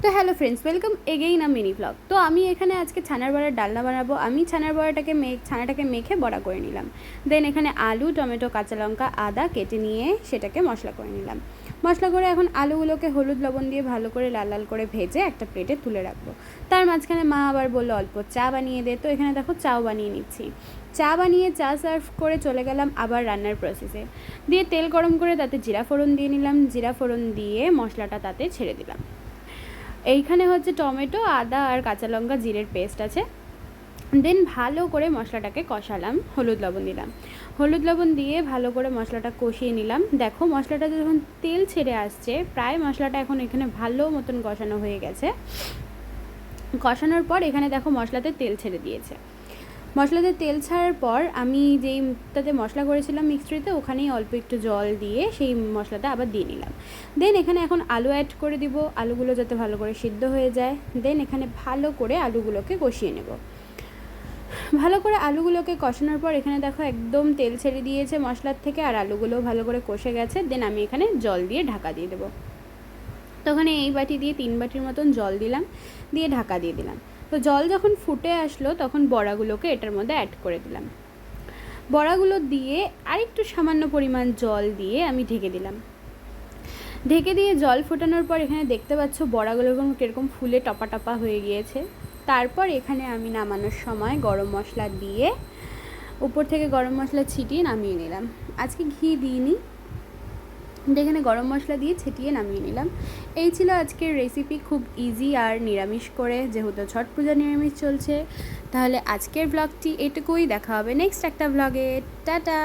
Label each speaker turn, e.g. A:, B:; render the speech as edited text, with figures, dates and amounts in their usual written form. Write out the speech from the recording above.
A: তো hello friends, welcome again আ mini blog. তো আমি এখানে আজকে ছানার বড়ার ডালনা বানাবো। আমি ছানাটাকে মেখে বড়া করে নিলাম। দেন এখানে আলু, টমেটো, কাঁচা লঙ্কা, আদা কেটে নিয়ে সেটাকে মশলা করে নিলাম। মশলা করে এখন আলুগুলোকে হলুদ লবণ দিয়ে ভালো করে লাল লাল করে ভেজে একটা প্লেটে তুলে রাখবো। তার মাঝখানে মা আবার বললো অল্প চা বানিয়ে দে। তো এখানে দেখো চাও বানিয়ে নিচ্ছি। চা বানিয়ে চা সার্ভ করে চলে গেলাম আবার রান্নার প্রসেসে। দিয়ে তেল গরম করে তাতে জিরা ফোড়ন দিয়ে নিলাম। জিরা ফোড়ন দিয়ে মশলাটা তাতে ছেড়ে দিলাম। এইখানে হচ্ছে টমেটো, আদা আর কাঁচা লঙ্কা, জিরের পেস্ট আছে। দেন ভালো করে মশলাটাকে কষালাম, হলুদ লবণ দিলাম। হলুদ লবণ দিয়ে ভালো করে মশলাটা কষিয়ে নিলাম। দেখো মশলাটা যখন তেল ছেড়ে আসছে, প্রায় মশলাটা এখন এখানে ভালো মতন কষানো হয়ে গেছে। কষানোর পর এখানে দেখো মশলাতে তেল ছেড়ে দিয়েছে। মশলাতে তেল ছাড়ার পর আমি যেইটাতে মশলা করেছিলাম মিক্সচারিতে, ওখানেই অল্প একটু জল দিয়ে সেই মশলাটা আবার দিয়ে নিলাম। দেন এখানে এখন আলু অ্যাড করে দিব, আলুগুলো যাতে ভালো করে সিদ্ধ হয়ে যায়। দেন এখানে ভালো করে আলুগুলোকে কষিয়ে নেব। ভালো করে আলুগুলোকে কষানোর পর এখানে দেখো একদম তেল ছেড়ে দিয়েছে মশলার থেকে, আর আলুগুলোও ভালো করে কষে গেছে। দেন আমি এখানে জল দিয়ে ঢাকা দিয়ে দেবো। তো ওখানে এই বাটি দিয়ে 3 বাটির মতন জল দিলাম, দিয়ে ঢাকা দিয়ে দিলাম। তো জল যখন ফুটে আসলো তখন বড়াগুলোকে এটার মধ্যে অ্যাড করে দিলাম। বড়াগুলো দিয়ে আরেকটু সামান্য পরিমাণ জল দিয়ে আমি ঢেকে দিলাম। ঢেকে দিয়ে জল ফোটানোর পর এখানে দেখতে পাচ্ছ বড়াগুলো কীরকম ফুলে টপা টপা হয়ে গিয়েছে। তারপর এখানে আমি নামানোর সময় গরম মশলা দিয়ে উপর থেকে গরম মশলা ছিটিয়ে নামিয়ে নিলাম। আজকে ঘি দিইনি, এখানে গরম মশলা দিয়ে ছিটিয়ে নামিয়ে নিলাম। এই ছিল আজকের রেসিপি, খুব ইজি আর নিরামিষ করে, যেহেতু ছট পূজা নিরামিষ চলছে। তাহলে আজকের ব্লগটি এটুকুই, দেখা হবে নেক্সট একটা ব্লগে। টাটা।